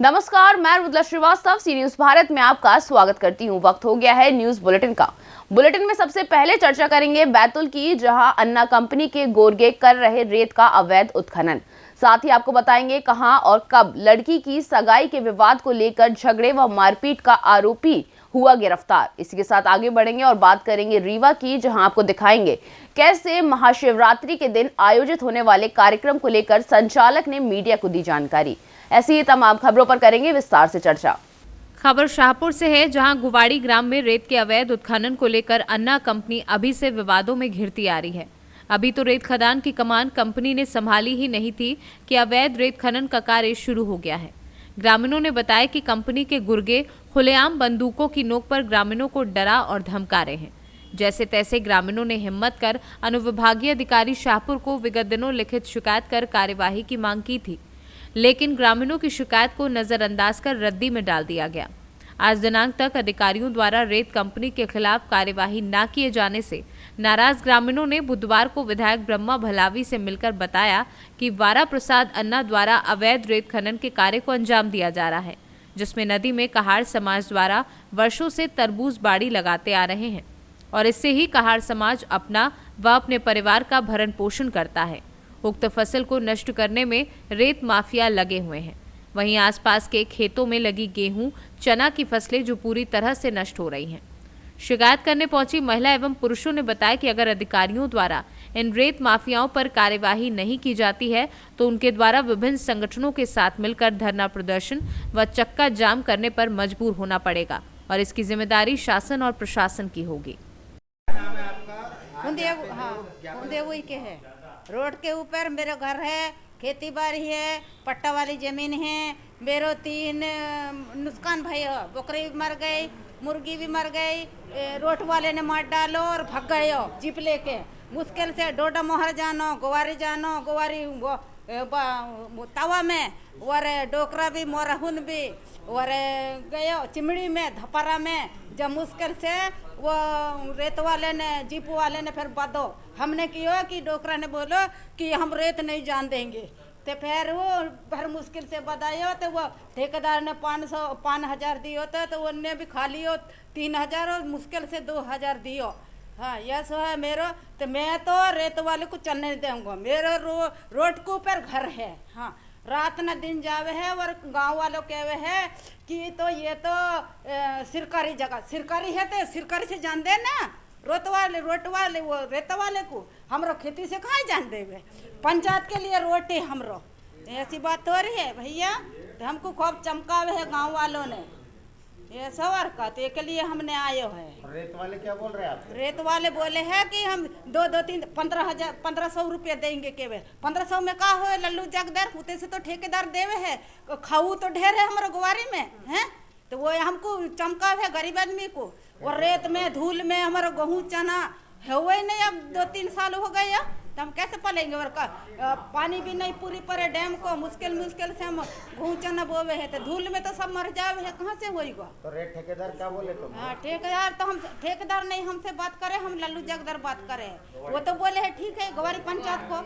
नमस्कार, मैं रुद्ला श्रीवास्तव सी न्यूज भारत में आपका स्वागत करती हूं। वक्त हो गया है न्यूज बुलेटिन का। बुलेटिन में सबसे पहले चर्चा करेंगे बैतूल की, जहां अन्ना कंपनी के गोरगे कर रहे रेत का अवैध उत्खनन। साथ ही आपको बताएंगे कहां और कब लड़की की सगाई के विवाद को लेकर झगड़े व मारपीट का आरोपी हुआ गिरफ्तार। इसी के साथ आगे बढ़ेंगे और बात करेंगे रीवा की, जहां आपको दिखाएंगे कैसे महाशिवरात्रि के दिन आयोजित होने वाले कार्यक्रम को लेकर संचालक ने मीडिया को दी जानकारी। ऐसी ही तमाम खबरों पर करेंगे विस्तार से चर्चा। खबर शाहपुर से है, जहां गुवाड़ी ग्राम में रेत के अवैध उत्खनन को लेकर अन्ना कंपनी अभी से विवादों में घिरती आ रही है। अभी तो रेत खदान की कमान कंपनी ने संभाली ही नहीं थी कि अवैध रेत खनन का कार्य शुरू हो गया है। ग्रामीणों ने बताया कि कंपनी के गुर्गे खुलेआम बंदूकों की नोक पर ग्रामीणों को डरा और धमका रहे हैं। जैसे तैसे ग्रामीणों ने हिम्मत कर अनुविभागीय अधिकारी शाहपुर को विगत दिनों लिखित शिकायत कर कार्यवाही की मांग की थी, लेकिन ग्रामीणों की शिकायत को नजरअंदाज कर रद्दी में डाल दिया गया। आज दिनांक तक अधिकारियों द्वारा रेत कंपनी के खिलाफ कार्यवाही न किए जाने से नाराज ग्रामीणों ने बुधवार को विधायक ब्रह्मा भलावी से मिलकर बताया कि वारा प्रसाद अन्ना द्वारा अवैध रेत खनन के कार्य को अंजाम दिया जा रहा है, जिसमें नदी में कहार समाज द्वारा वर्षों से तरबूज बाड़ी लगाते आ रहे हैं और इससे ही कहार समाज अपना व अपने परिवार का भरण पोषण करता है। उक्त फसल को नष्ट करने में रेत माफिया लगे हुए हैं। वहीं आसपास के खेतों में लगी गेहूं, चना की फसलें जो पूरी तरह से नष्ट हो रही हैं। शिकायत करने पहुंची महिला एवं पुरुषों ने बताया कि अगर अधिकारियों द्वारा इन रेत माफियाओं पर कार्यवाही नहीं की जाती है तो उनके द्वारा विभिन्न संगठनों के साथ मिलकर धरना प्रदर्शन व चक्का जाम करने पर मजबूर होना पड़ेगा और इसकी जिम्मेदारी शासन और प्रशासन की होगी। रोड के ऊपर मेरा घर है, खेती बाड़ी है, पट्टा वाली जमीन है। मेरे 3 नुकसान भाई हो, बकरी भी मर गई, मुर्गी भी मर गई। रोड वाले ने मार डालो और भाग गए हो जीप लेके। मुश्किल से डोडा मोहर जानो, गुवारी तवा में और डोकरा भी मोरहुन भी और गयो चिमड़ी में धपरा में। जब मुश्किल से वो रेत वाले ने जीप वाले ने फिर बादो हमने किया कि डोकरा ने बोलो कि हम रेत नहीं जान देंगे। तो फिर वो फिर मुश्किल से बतायो तो वो ठेकेदार ने 5,000 दियो तो उनने भी खा लियो 3,000 और मुश्किल से 2,000 दियो। हाँ, यह सो है मेरो। तो मैं तो रेत वाले को चलने नहीं दूंगा। मेरे रोड के ऊपर घर है। हाँ, रात न दिन जावे है और गांव वालों कहवे है कि तो ये तो सरकारी जगह सरकारी है, तो सरकारी से जान दे ना। रोट वाले वो रेत वाले को हमरो खेती से कहाँ जान देवे। पंचायत के लिए रोटी हमरो, ऐसी बात हो रही है भैया। तो हमको खूब चमकावे है गांव वालों ने ये सवार का, तो के लिए हमने आयो है। रेत वाले क्या बोल रहे हैं आप? रेत वाले बोले हैं कि हम 1500 रुपया देंगे केवल। 1500 में का हो लल्लू जगदर होते से तो ठेकेदार देवे है, खाऊ तो ढेर है हमारे गुवारी में हैं। तो वो हमको चमका है गरीब आदमी को। और रेत में धूल में हमारा गेहूँ चना है वही नहीं। अब 2-3 साल हो गए तो हम कैसे पलेंगे? और का पानी भी नहीं पूरी पड़े डैम को, मुश्किल से हम गेहूँ चना बोवे है। तो धूल में तो सब मर जावे है, कहाँ से होएगा? तो रेत ठेकेदार क्या बोले तुम? हाँ, ठेकेदार तो हम ठेकेदार नहीं हमसे बात करे, हम लल्लू जगदर बात करे। वो तो बोले है ठीक है गवारी पंचायत को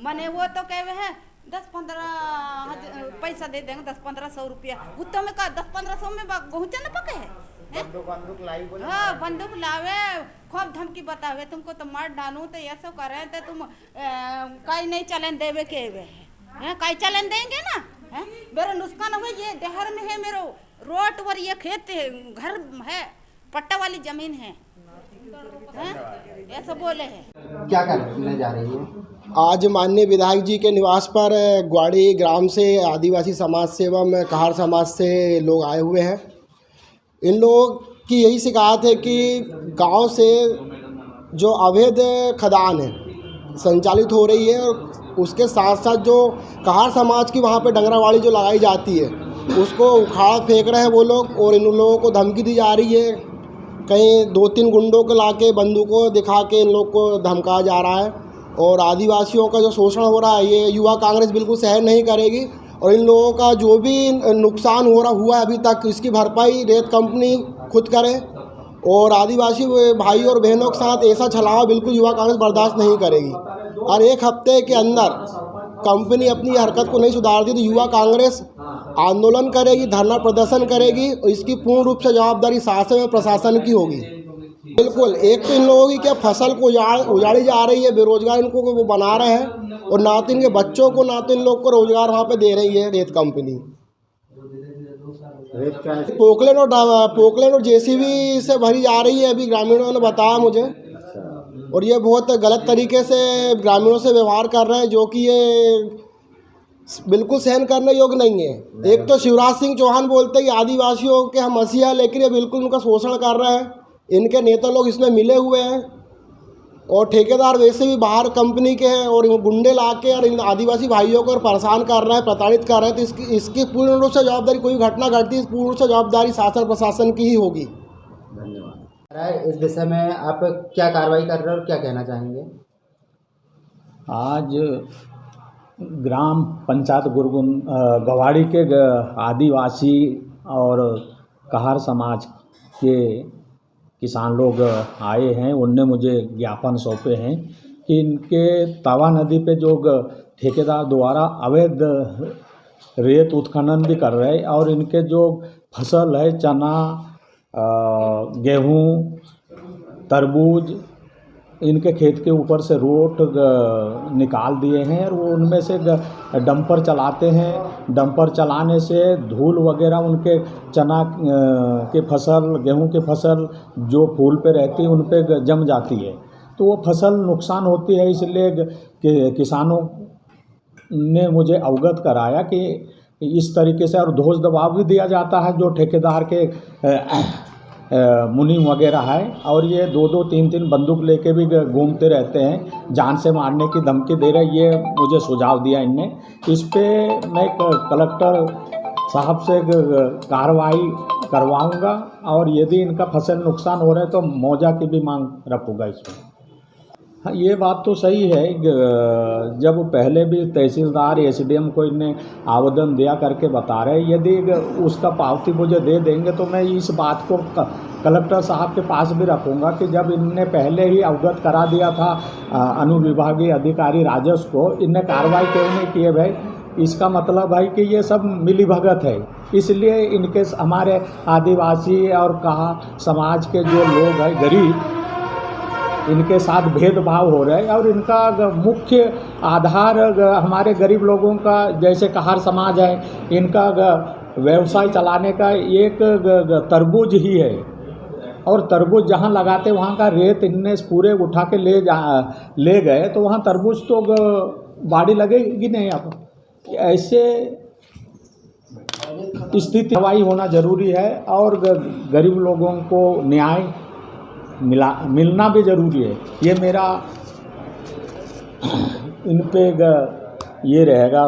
मने वो तो कहे है 10-15 पैसा दे देंगे, 10-1500 रुपया। उत्तो में का 10-1500 में गेहूँ चना पके है। बंदूक लाई बोले? हाँ, बंदूक लावे, खूब धमकी बतावे तुमको तो मार डालूं तो ये सब करे तो तुम कहीं नहीं चलन देवे के है, कहीं चलन देंगे ना है। मेरा नुकसान हुआ ये देहर में है, मेरो रोड और ये खेत है, घर है, पट्टा वाली जमीन है, ऐसा बोले है। क्या करने जा रही है? आज माननीय विधायक जी के निवास पर ग्वाड़ी ग्राम से आदिवासी समाज से एवं कहार समाज से लोग आए हुए हैं। इन लोगों की यही शिकायत है कि गांव से जो अवैध खदान है संचालित हो रही है और उसके साथ साथ जो कहार समाज की वहाँ पे डंगरावाड़ी जो लगाई जाती है उसको उखाड़ फेंक रहे हैं वो लोग। और इन लोगों को धमकी दी जा रही है, कहीं 2-3 गुंडों को लाके बंदूकों दिखा के इन लोग को धमकाया जा रहा है। और आदिवासियों का जो शोषण हो रहा है ये युवा कांग्रेस बिल्कुल सहन नहीं करेगी। और इन लोगों का जो भी नुकसान हुआ अभी तक इसकी भरपाई रेत कंपनी खुद करे। और आदिवासी भाई और बहनों के साथ ऐसा छलावा बिल्कुल युवा कांग्रेस बर्दाश्त नहीं करेगी। और 1 हफ्ते के अंदर कंपनी अपनी हरकत को नहीं सुधारती तो युवा कांग्रेस आंदोलन करेगी, धरना प्रदर्शन करेगी और इसकी पूर्ण रूप से जवाबदारी शासन और प्रशासन की होगी। बिल्कुल, एक तो इन लोगों की क्या फसल को उजाड़ी जा रही है, बेरोजगार इनको को वो बना रहे हैं और ना तो इनके बच्चों को ना तो इन लोग को रोजगार वहाँ पे दे रही है रेत कंपनी। पोकलेन और जेसीबी से भरी जा रही है, अभी ग्रामीणों ने बताया मुझे, और ये बहुत गलत तरीके से ग्रामीणों से व्यवहार कर रहे हैं, जो कि ये बिल्कुल सहन करने योग्य नहीं है। एक तो शिवराज सिंह चौहान बोलते हैं कि आदिवासियों के हम मसीहा, लेकिन ये बिल्कुल उनका शोषण कर रहे हैं। इनके नेता लोग इसमें मिले हुए हैं और ठेकेदार वैसे भी बाहर कंपनी के हैं और गुंडे ला के और इन आदिवासी भाइयों को परेशान कर रहे हैं, प्रताड़ित कर रहे हैं। तो इसकी पूर्ण रूप से जवाबदारी, कोई घटना घटती है पूर्ण रूप से जवाबदारी शासन प्रशासन की ही होगी। धन्यवाद। इस विषय में आप क्या कार्रवाई कर रहे हैं और क्या कहना चाहेंगे? आज ग्राम पंचायत गवाड़ी के आदिवासी और कहार समाज के किसान लोग आए हैं। उनने मुझे ज्ञापन सौंपे हैं कि इनके तवा नदी पे जो ठेकेदार द्वारा अवैध रेत उत्खनन भी कर रहे हैं और इनके जो फसल है, चना, गेहूँ, तरबूज, इनके खेत के ऊपर से रोड निकाल दिए हैं और वो उनमें से डंपर चलाते हैं। डंपर चलाने से धूल वगैरह उनके चना के फसल, गेहूं के फसल जो फूल पे रहती है उन पे जम जाती है, तो वो फसल नुकसान होती है। इसलिए किसानों ने मुझे अवगत कराया कि इस तरीके से, और धोस दबाव भी दिया जाता है जो ठेकेदार के मुनीम वगैरह है, और ये 2-2, 3-3 बंदूक लेके भी घूमते रहते हैं, जान से मारने की धमकी दे रहे। ये मुझे सुझाव दिया इनने। इस पे मैं कलेक्टर साहब से कार्रवाई करवाऊंगा और यदि इनका फसल नुकसान हो रहा है तो मुआवजा की भी मांग रखूँगा इसमें। हाँ, ये बात तो सही है। जब पहले भी तहसीलदार एसडीएम को इन्हें आवेदन दिया करके बता रहे, यदि उसका पावती मुझे दे देंगे तो मैं इस बात को कलेक्टर साहब के पास भी रखूँगा कि जब इनने पहले ही अवगत करा दिया था अनुविभागीय अधिकारी राजस्व को, इनने कार्रवाई क्यों नहीं किए भाई? इसका मतलब है कि ये सब मिलीभगत है। इसलिए इनके हमारे आदिवासी और कहा समाज के जो लोग हैं, गरीब, इनके साथ भेदभाव हो रहा है और इनका मुख्य आधार हमारे गरीब लोगों का, जैसे कहार समाज है, इनका व्यवसाय चलाने का एक तरबूज ही है, और तरबूज जहाँ लगाते वहाँ का रेत इनने पूरे उठा के ले गए, तो वहाँ तरबूज तो बाड़ी लगेगी नहीं। अब ऐसे स्थिति हवाई होना ज़रूरी है और गरीब लोगों को न्याय मिलना भी ज़रूरी है। ये मेरा इन पे ये रहेगा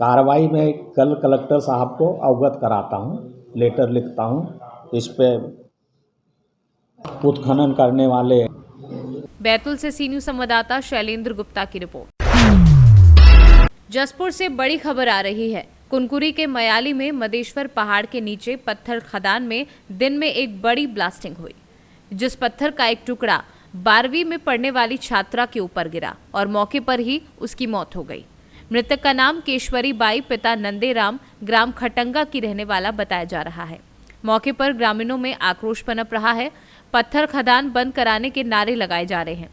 कार्रवाई में। कल कलेक्टर साहब को अवगत कराता हूँ, लेटर लिखता हूँ इस पे उत्खनन करने वाले। बैतूल से सी न्यूज़ संवाददाता शैलेंद्र गुप्ता की रिपोर्ट। जसपुर से बड़ी खबर आ रही है। कुनकुरी के मयाली में मदेश्वर पहाड़ के नीचे पत्थर खदान में दिन में एक बड़ी ब्लास्टिंग हुई, जिस पत्थर का एक टुकड़ा 12वीं में पढ़ने वाली छात्रा के ऊपर गिरा और मौके पर ही उसकी मौत हो गई। मृतक का नाम केशवरी बाई, पिता नंदेराम, ग्राम खटंगा की रहने वाला बताया जा रहा है। मौके पर ग्रामीणों में आक्रोश पनप रहा है। पत्थर खदान बंद कराने के नारे लगाए जा रहे हैं।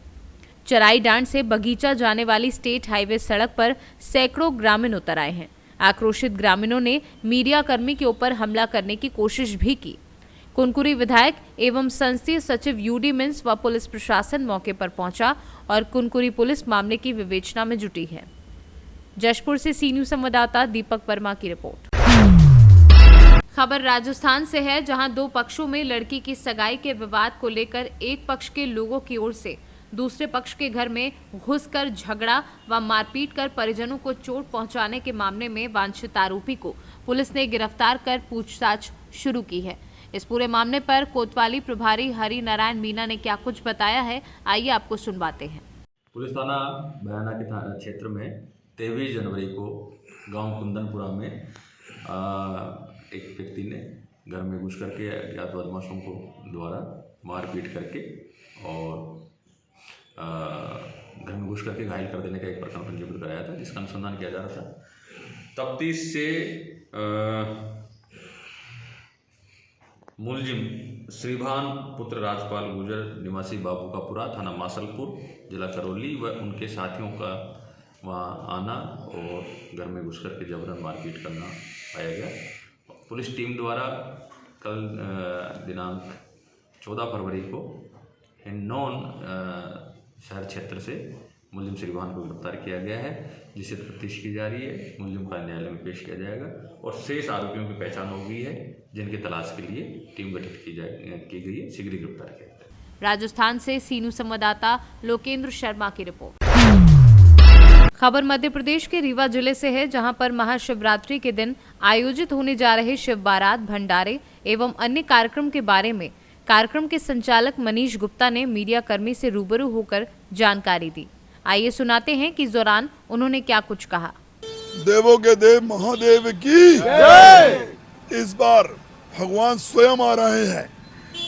चराई डांड से बगीचा जाने वाली स्टेट हाईवे सड़क पर सैकड़ों ग्रामीण उतर आए हैं। आक्रोशित ग्रामीणों ने मीडिया कर्मी के ऊपर हमला करने की कोशिश भी की। कुनकुरी विधायक एवं संसदीय सचिव यूडी मिन्स व पुलिस प्रशासन मौके पर पहुंचा और कुनकुरी पुलिस मामले की विवेचना में जुटी है। जशपुर से सी न्यूज़ संवाददाता दीपक वर्मा की रिपोर्ट। खबर राजस्थान से है, जहां दो पक्षों में लड़की की सगाई के विवाद को लेकर एक पक्ष के लोगों की ओर से दूसरे पक्ष के घर में घुसकर झगड़ा व मारपीट कर परिजनों को चोट पहुंचाने के मामले में वांछित आरोपी को पुलिस ने गिरफ्तार कर पूछताछ शुरू की है। इस पूरे मामले पर कोतवाली प्रभारी हरि नारायण मीना ने क्या कुछ बताया है, आइए आपको सुनवाते हैं। पुलिस थाना बयाना के क्षेत्र में 23 जनवरी को गांव कुंदनपुरा में एक व्यक्ति ने घर में घुस करके अज्ञात बदमाशों को द्वारा मारपीट करके और घर में घुस करके घायल कर देने का एक प्रकरण पंजीबद्ध कराया था, जिसका अनुसंधान किया जा रहा था। तफ्तीश से मुलजिम श्रीभान पुत्र राजपाल गुजर निवासी बाबू का पुरा थाना मासलपुर जिला करौली व उनके साथियों का वहाँ आना और घर में घुसकर के जबरन मारपीट करना पाया गया। पुलिस टीम द्वारा कल दिनांक 14 फरवरी को हिंडौन शहर क्षेत्र से मुलजिम श्रीभान को गिरफ्तार किया गया है, जिसे तफ्तीश की जा रही है। मुलजिम का न्यायालय में पेश किया जाएगा और शेष आरोपियों की पहचान हो गई है, जिनकी तलाश के लिए टीम गठित की गई है। शीघ्र गिरफ्तार किया जाएगा। राजस्थान से सीनू संवाददाता लोकेंद्र शर्मा की रिपोर्ट। खबर मध्य प्रदेश के रीवा जिले से है, जहां पर महाशिवरात्रि के दिन आयोजित होने जा रहे शिव बारात, भंडारे एवं अन्य कार्यक्रम के बारे में कार्यक्रम के संचालक मनीष गुप्ता ने मीडिया कर्मी से रूबरू होकर जानकारी दी। आइए सुनाते हैं कि इस दौरान उन्होंने क्या कुछ कहा। देवों के देव महादेव की जय। इस बार भगवान स्वयं आ रहे हैं।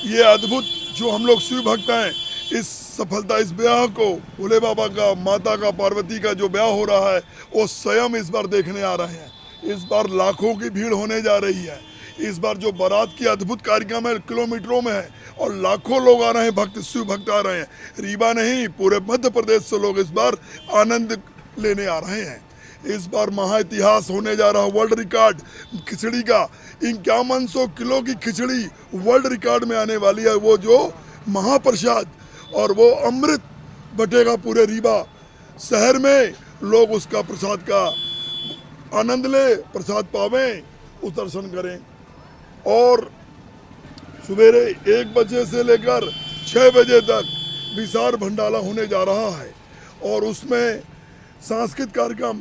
ये अद्भुत जो हम लोग शिव भक्त हैं, इस सफलता, इस ब्याह को भोले बाबा का, माता का, पार्वती का जो ब्याह हो रहा है वो स्वयं इस बार देखने आ रहे हैं। इस बार लाखों की भीड़ होने जा रही है। इस बार जो बारात की अद्भुत कार्यक्रम है, किलोमीटरों में है और लाखों लोग आ रहे हैं, भक्त, शिव भक्त आ रहे हैं। रीवा नहीं, पूरे मध्य प्रदेश से लोग इस बार आनंद लेने आ रहे हैं। इस बार महा इतिहास होने जा रहा, वर्ल्ड रिकॉर्ड खिचड़ी का। 5100 किलो की खिचड़ी वर्ल्ड रिकॉर्ड में आने वाली है। वो जो महाप्रसाद और वो अमृत बटेगा पूरे रीवा शहर में। लोग उसका प्रसाद का आनंद ले, प्रसाद पावें, उस दर्शन करें। और सवेरे 1 बजे से लेकर 6 बजे तक विशाल भंडारा होने जा रहा है और उसमें सांस्कृतिक कार्यक्रम,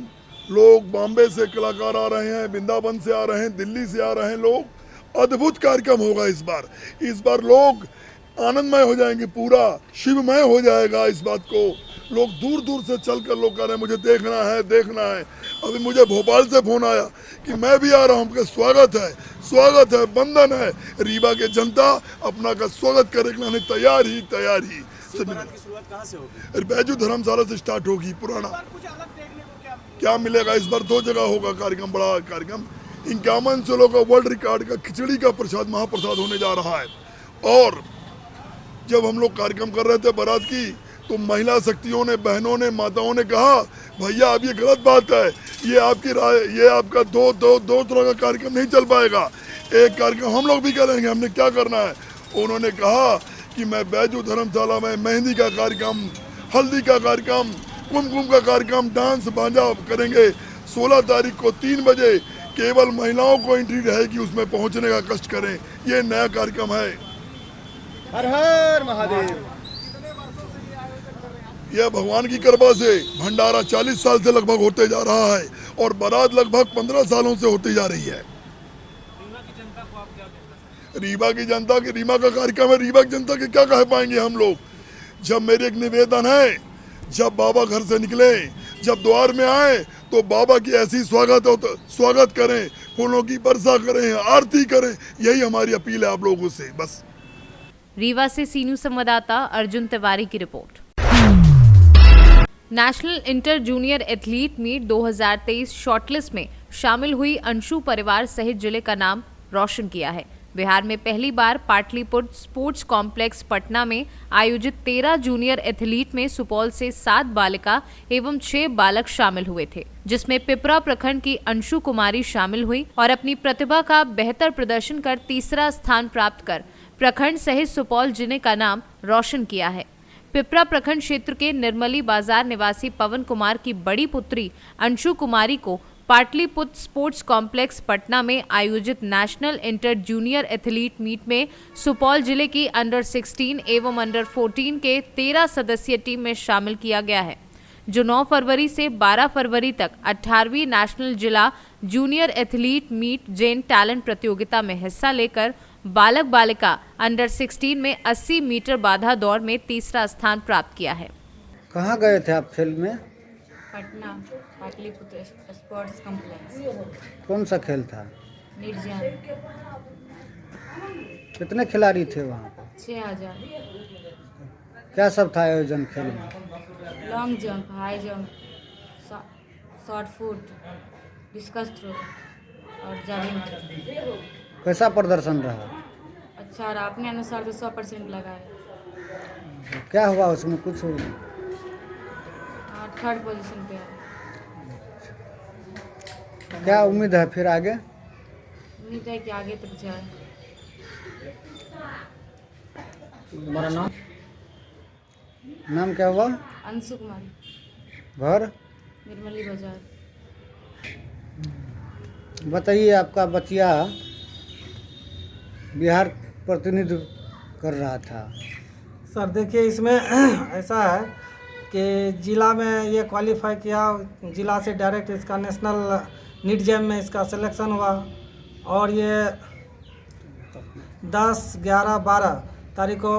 लोग बॉम्बे से कलाकार आ रहे हैं, वृंदावन से आ रहे हैं, दिल्ली से आ रहे हैं लोग। अद्भुत कार्यक्रम होगा इस बार। इस बार लोग आनंदमय हो जाएंगे, पूरा शिवमय हो जाएगा। इस बात को लोग दूर दूर से चलकर लोग कह रहे हैं मुझे देखना है, देखना है। अभी मुझे भोपाल से फोन आया कि मैं भी आ रहा हूँ, स्वागत है, स्वागत है, बंधन है। रीवा के जनता अपना का स्वागत करने के तैयार ही तैयार ही। शुरुआत कहाँ से होगी? बैजू धर्मशाला से स्टार्ट होगी। पुराना क्या मिलेगा इस बार? 2 जगह होगा कार्यक्रम, बड़ा कार्यक्रम। 5100 लोगों का वर्ल्ड रिकॉर्ड का खिचड़ी का प्रसाद, महाप्रसाद होने जा रहा है। और जब हम लोग कार्यक्रम कर रहे थे बारात की, तो महिला शक्तियों ने, बहनों ने, माताओं ने कहा भैया अब ये गलत बात है, ये आपकी राय, ये आपका दो तरह का कार्यक्रम नहीं चल पाएगा। एक कार्यक्रम हम लोग भी करेंगे, हमने क्या करना है। उन्होंने कहा कि मैं बैजू धर्मशाला में मेहंदी का कार्यक्रम, हल्दी का कार्यक्रम, कुमकुम का कार्यक्रम, डांस बाजा करेंगे। 16 तारीख को 3 बजे केवल महिलाओं को एंट्री रहेगी, उसमें पहुंचने का कष्ट करें। ये नया कार्यक्रम है। हर हर महादेव। यह भगवान की कृपा से भंडारा 40 साल से लगभग होते जा रहा है और बारात लगभग 15 सालों से होती जा रही है। रीवा की जनता की, रीवा का कार्यक्रम है, रीवा की जनता के क्या कह पाएंगे हम लोग। जब मेरे एक निवेदन है, जब बाबा घर से निकले, जब द्वार में आए, तो बाबा की ऐसी स्वागत करें, फूलों की वर्षा करें, आरती करें। यही हमारी अपील है आप लोगों से। बस। रीवा से सीनू संवाददाता अर्जुन तिवारी की report. National inter junior athlete meet 2023 shortlist में शामिल हुई अंशु परिवार सहित जिले का नाम रोशन किया है। बिहार में पहली बार पाटलिपुत्र स्पोर्ट्स कॉम्प्लेक्स पटना में आयोजित 13 जूनियर एथलीट में सुपौल से 7 बालिका एवं 6 बालक शामिल हुए थे, जिसमें पिपरा प्रखंड की अंशु कुमारी शामिल हुई और अपनी प्रतिभा का बेहतर प्रदर्शन कर तीसरा स्थान प्राप्त कर प्रखंड सहित सुपौल जिले का नाम रोशन किया है। पिपरा प्रखंड क्षेत्र के निर्मली बाजार निवासी पवन कुमार की बड़ी पुत्री अंशु कुमारी को पाटलिपुत्र स्पोर्ट्स कॉम्प्लेक्स पटना में आयोजित national inter junior athlete meet में सुपौल जिले की अंडर 16 एवं अंडर 14 के 13 सदस्यीय टीम में शामिल किया गया है, जो 9 फरवरी से 12 फरवरी तक 18वीं नेशनल जिला जूनियर एथलीट मीट जेन टैलेंट प्रतियोगिता में हिस्सा लेकर बालक बालिका अंडर 16 में 80 मीटर बाधा दौड़ में तीसरा स्थान प्राप्त किया है। कहाँ गए थे आप खेल में? Patna Pataliputra sports complex. कौन सा खेल था? निर्जन। कितने खिलाड़ी थे वहाँ पे? 6000। क्या सब था आयोजन खेल में? Long jump, high jump, shot put, discus throw और जावलिन थ्रो। कैसा प्रदर्शन रहा? अच्छा रहा, अपने अनुसार तो 100% लगाए। क्या हुआ उसमें कुछ? थर्ड पोजीशन पे है। क्या उम्मीद है फिर आगे? उम्मीद है कि आगे तक जाए। तुम्हारा नाम क्या हुआ? अंशु कुमारी, घर? निर्मली बाजार। बताइए, आपका बचिया बिहार प्रतिनिधित्व कर रहा था। सर देखिए, इसमें ऐसा है कि ज़िला में ये क्वालिफाई किया, ज़िला से डायरेक्ट इसका नेशनल नीट जैम में इसका सिलेक्शन हुआ और ये 10, 11, 12 तारीख को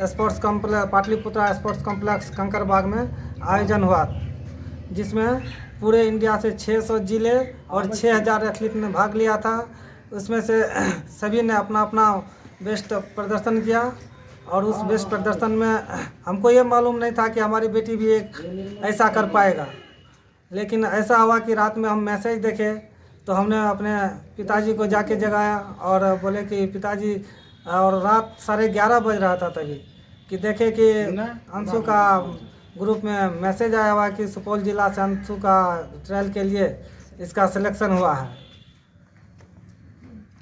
sports complex Pataliputra sports complex Kankarbagh में आयोजन हुआ, जिसमें पूरे इंडिया से 600 जिले और 6000 एथलीट ने भाग लिया था। उसमें से सभी ने अपना अपना बेस्ट प्रदर्शन किया और उस बेस्ट प्रदर्शन में हमको ये मालूम नहीं था कि हमारी बेटी भी एक ऐसा कर पाएगा, लेकिन ऐसा हुआ कि रात में हम मैसेज देखे तो हमने अपने पिताजी को जाके जगाया और बोले कि पिताजी, और रात 11:30 बज रहा था तभी कि देखे कि अंशु का ग्रुप में मैसेज आया हुआ कि सुपौल जिला से अंशु का ट्रायल के लिए इसका सिलेक्शन हुआ है।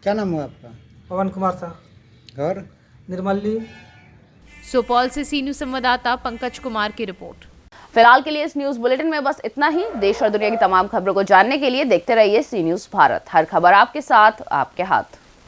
क्या नाम हुआ आपका? पवन कुमार साहब, घर? निर्मली। सुपौल से सी न्यूज़ संवाददाता पंकज कुमार की रिपोर्ट। फिलहाल के लिए इस न्यूज बुलेटिन में बस इतना ही। देश और दुनिया की तमाम खबरों को जानने के लिए देखते रहिए सी न्यूज़ भारत। हर खबर आपके साथ, आपके हाथ।